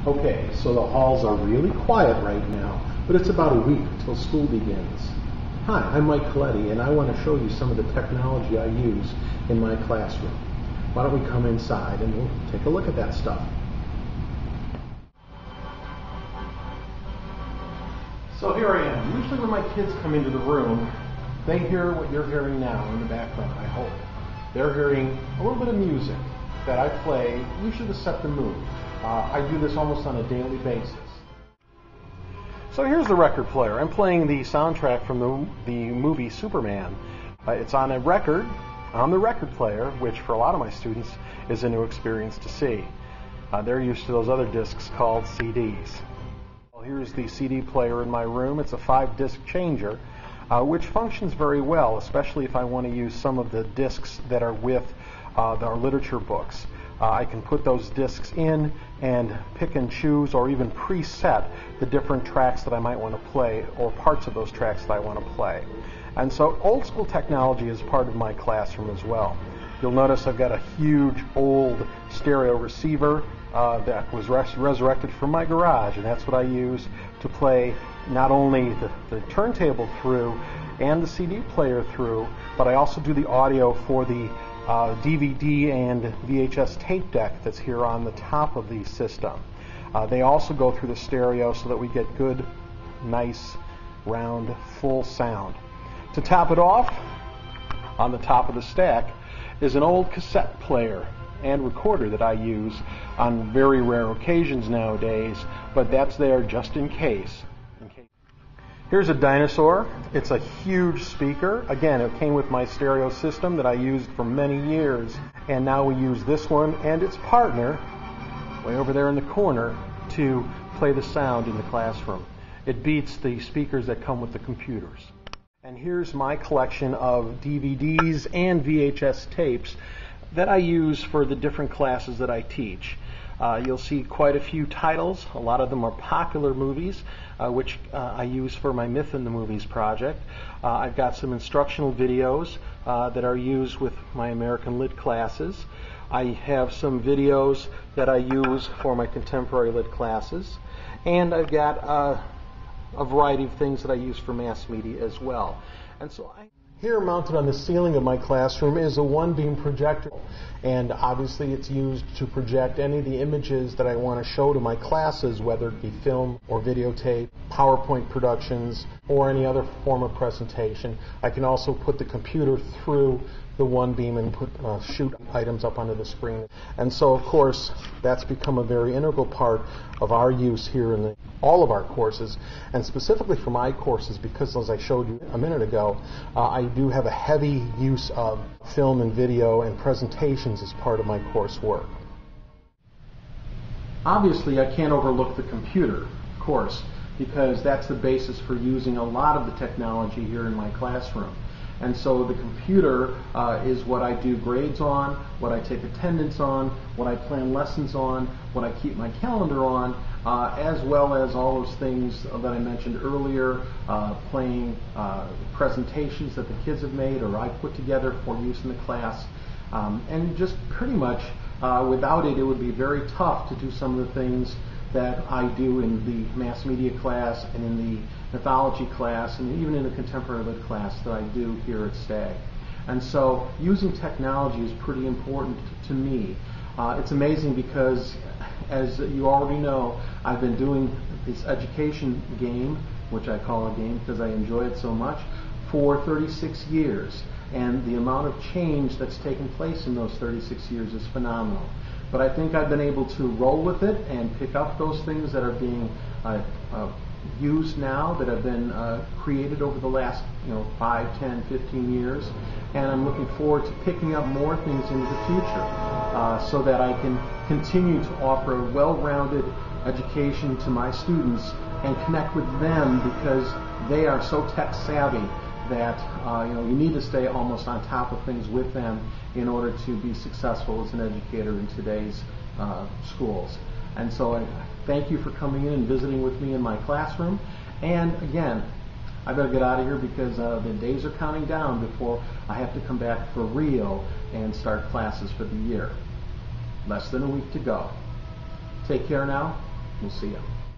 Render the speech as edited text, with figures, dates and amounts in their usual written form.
Okay, so the halls are really quiet right now, but it's about a week until school begins. Hi, I'm Mike Colletti, and I want to show you some of the technology I use in my classroom. Why don't we come inside and we'll take a look at that stuff. So here I am. Usually when my kids come into the room, they hear what you're hearing now in the background, I hope. They're hearing a little bit of music that I play, usually to set the mood. I do this almost on a daily basis. So here's the record player. I'm playing the soundtrack from the movie Superman. It's on a record, on the record player, which for a lot of my students is a new experience to see. They're used to those other discs called CDs. Well, here's the CD player in my room. It's a 5-disc changer, which functions very well, especially if I want to use some of the discs that are with our literature books. I can put those discs in and pick and choose or even preset the different tracks that I might want to play or parts of those tracks that I want to play. And so old school technology is part of my classroom as well. You'll notice I've got a huge old stereo receiver that was resurrected from my garage, and that's what I use to play not only the turntable through and the CD player through, but I also do the audio for the DVD and VHS tape deck that's here on the top of the system. They also go through the stereo so that we get good, nice, round, full sound. To top it off, on the top of the stack, is an old cassette player and recorder that I use on very rare occasions nowadays, but that's there just in case. Here's a dinosaur. It's a huge speaker. Again, it came with my stereo system that I used for many years, and now we use this one and its partner, way over there in the corner, to play the sound in the classroom. It beats the speakers that come with the computers. And here's my collection of DVDs and VHS tapes that I use for the different classes that I teach. You'll see quite a few titles. A lot of them are popular movies, which I use for my Myth in the Movies project. I've got some instructional videos that are used with my American Lit classes. I have some videos that I use for my Contemporary Lit classes. And I've got a variety of things that I use for mass media as well. And so here mounted on the ceiling of my classroom is a one-beam projector, and obviously it's used to project any of the images that I want to show to my classes, whether it be film or videotape, PowerPoint productions, or any other form of presentation. I can also put the computer through the one beam and shoot items up onto the screen. And so, of course, that's become a very integral part of our use here in all of our courses, and specifically for my courses, because as I showed you a minute ago, I do have a heavy use of film and video and presentations as part of my coursework. Obviously, I can't overlook the computer, of course, because that's the basis for using a lot of the technology here in my classroom. And so the computer is what I do grades on, what I take attendance on, what I plan lessons on, what I keep my calendar on, as well as all those things that I mentioned earlier, playing presentations that the kids have made or I put together for use in the class. And just pretty much without it, it would be very tough to do some of the things that I do in the mass media class and in the mythology class and even in the contemporary lit class that I do here at STAG. And so using technology is pretty important to me. It's amazing because, as you already know, I've been doing this education game, which I call a game because I enjoy it so much, for 36 years. And the amount of change that's taken place in those 36 years is phenomenal. But I think I've been able to roll with it and pick up those things that are being used now, that have been created over the last 5, 10, 15 years. And I'm looking forward to picking up more things in the future so that I can continue to offer a well-rounded education to my students and connect with them, because they are so tech savvy that you need to stay almost on top of things with them in order to be successful as an educator in today's schools. And so I thank you for coming in and visiting with me in my classroom. And again, I better get out of here because the days are counting down before I have to come back for real and start classes for the year. Less than a week to go. Take care now. We'll see you.